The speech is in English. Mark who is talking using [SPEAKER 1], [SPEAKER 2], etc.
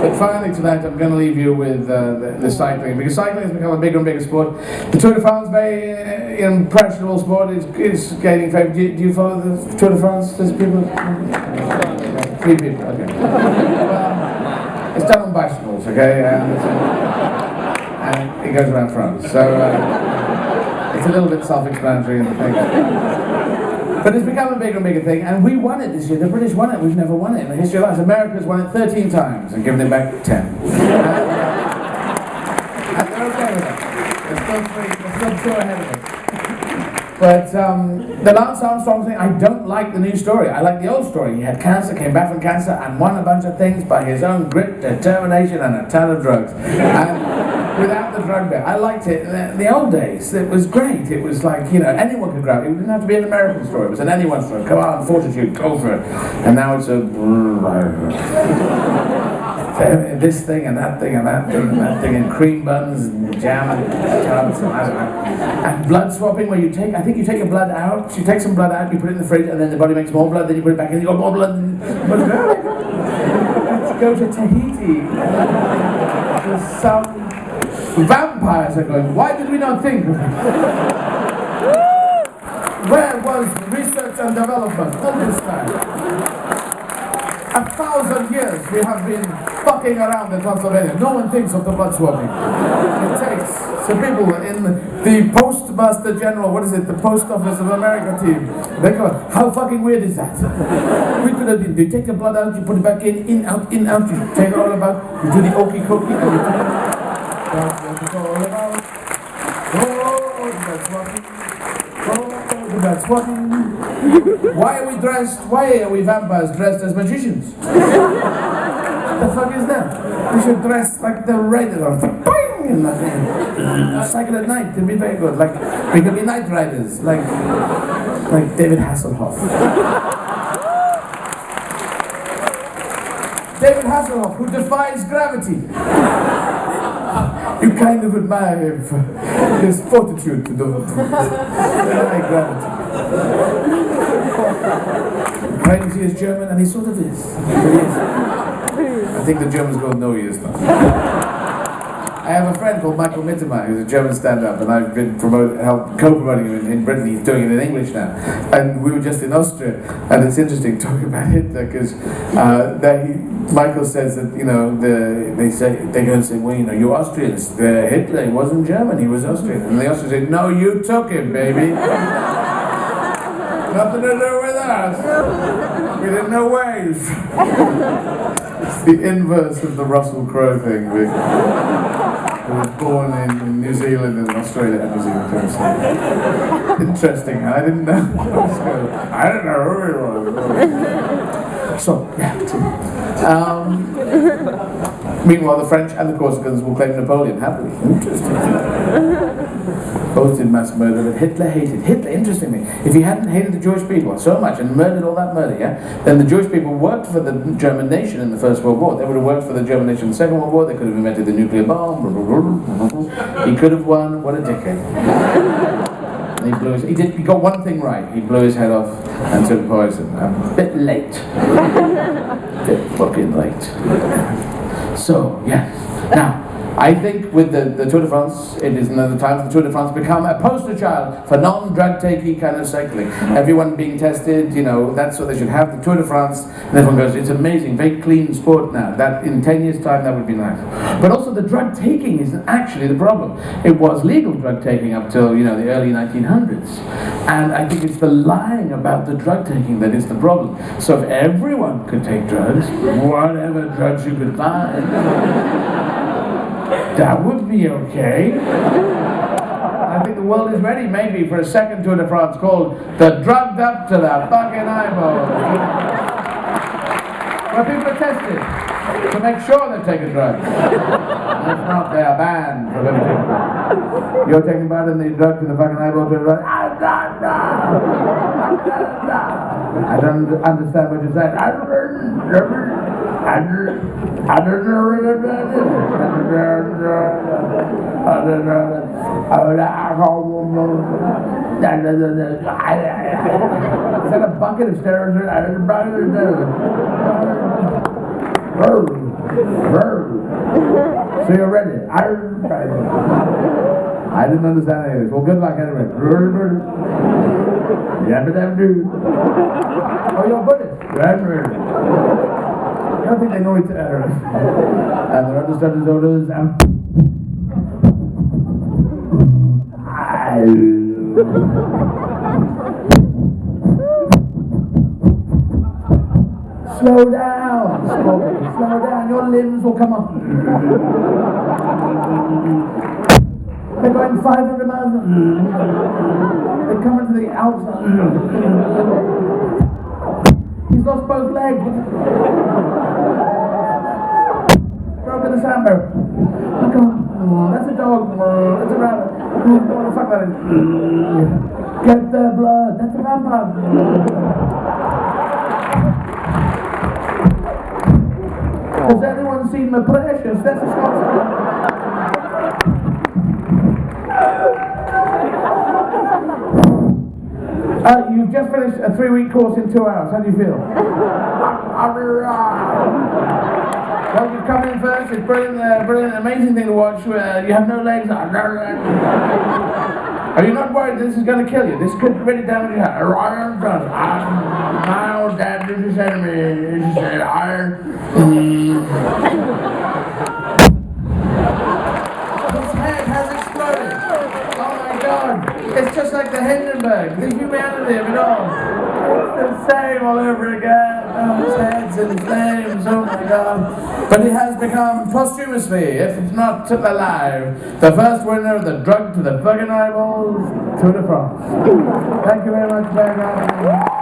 [SPEAKER 1] But finally tonight I'm going to leave you with the cycling, because cycling has become a bigger and bigger sport. The Tour de France, very impressionable sport, is gaining favour. Do you follow the Tour de France? There's people? 3 people, okay. Well, it's done on bicycles, okay, and it goes around France. So it's a little bit self-explanatory in the thing. But it's become a bigger and bigger thing, and we won it this year. The British won it. We've never won it in the history of life. America's won it 13 times and given it back 10. And they're okay with it. They're still ahead of it. But the Lance Armstrong thing, I don't like the new story. I like the old story. He had cancer, came back from cancer, and won a bunch of things by his own grit, determination, and a ton of drugs. And without the drug bit. I liked it. The old days, it was great. It was like, you know, anyone could grab it. It didn't have to be an American story. It was an anyone story. Come on, fortitude, go for it. And now it's a... this thing and that thing and that thing and that thing and cream buns and jam and tubs and I don't know. And blood swapping where you take, I think you take your blood out, you take some blood out, you put it in the fridge and then the body makes more blood, then you put it back in, you got more blood. Let's go to Tahiti. There's some vampires are going, why did we not think of it? Where was research and development all this time? 1,000 years we have been fucking around in Transylvania. No one thinks of the blood swapping. It takes some people in the Postmaster General, what is it, the Post Office of America team. They go, how fucking weird is that? We could have been, you take the blood out, you put it back in, out, you take it all about, you do the okey cokey, and you take it. That's what it's all about. Oh, that's swapping. Oh, that's swapping. Why are we vampires dressed as magicians? What the fuck is that? We should dress like the Raiders on bang and nothing. Cycle at night, it'd be very good. Like we could be night riders, like David Hasselhoff. David Hasselhoff, who defies gravity. You kind of admire him for his fortitude to defy gravity. Claims he is German, and he sort of is. I think the Germans don't know he is not. I have a friend called Michael Mittermeier, who's a German stand-up, and I've been co-promoting him in Britain. He's doing it in English now. And we were just in Austria, and it's interesting talking about Hitler, because Michael says that, you know, they're going to say, well, you know, you Austrians, Hitler wasn't German, he was Austrian. And the Austrians say, no, you took him, baby. Nothing to do with us. We didn't know ways. It's the inverse of the Russell Crowe thing. We were born in New Zealand and Australia and New Zealand. Interesting, I didn't know. I don't know who he was. So, yeah. Meanwhile, the French and the Corsicans will claim Napoleon happily. Interesting. Both did mass murder, but Hitler hated. Hitler, interestingly, if he hadn't hated the Jewish people so much and murdered all that murder, yeah, then the Jewish people worked for the German nation in the First World War. They would have worked for the German nation in the Second World War. They could have invented the nuclear bomb. He could have won. What a dickhead. And he got one thing right. He blew his head off and took poison. A bit late. A bit fucking late. So, yes. Now, I think with the Tour de France, it is another time for the Tour de France to become a poster child for non-drug-takey kind of cycling. Everyone being tested, you know, that's what they should have, the Tour de France, and everyone goes, it's amazing, very clean sport now. That in 10 years' time, that would be nice. But also the drug-taking isn't actually the problem. It was legal drug-taking up till, you know, the early 1900s. And I think it's the lying about the drug-taking that is the problem. So if everyone could take drugs, whatever drugs you could find, that would be okay. I think the world is ready, maybe, for a second Tour de France called the Drugged Up to the Fucking Eyeball. Where people are tested to make sure they're taking drugs. And if not, they are banned from everything. You're taking part in the drug to the fucking eyeball to the right. I don't understand what you said. Is that a bucket of stairs? So you're ready. I didn't understand any of this. Well, good luck anyway. Yabba-dabba-doo. Oh, you're Buddhist. I don't think they know each other. And their understanding orders and slow down, slow down, your limbs will come up. They're going 500 miles. They're coming to the Alps. He's lost both legs. Broken the sandbar. Look on. That's a dog. That's a rabbit. What the fuck that is? Get the blood. That's a vampire. Has anyone seen my precious? That's a Scotsman. You've just finished a 3-week course in 2 hours. How do you feel? Well, you've come in first. It's brilliant, amazing thing to watch. You have no legs. Are you not worried this is going to kill you? This could really damage your heart. My old dad used to say to me, he said, his head has exploded. Oh my God. It's just like the Hindenburg, the humanity of it all. It's the same all over again. Oh, his head's in flames, oh my God. But he has become posthumously, if not alive, the first winner of the drug to the fucking eyeballs Tour de France. Thank you very much, Beograd.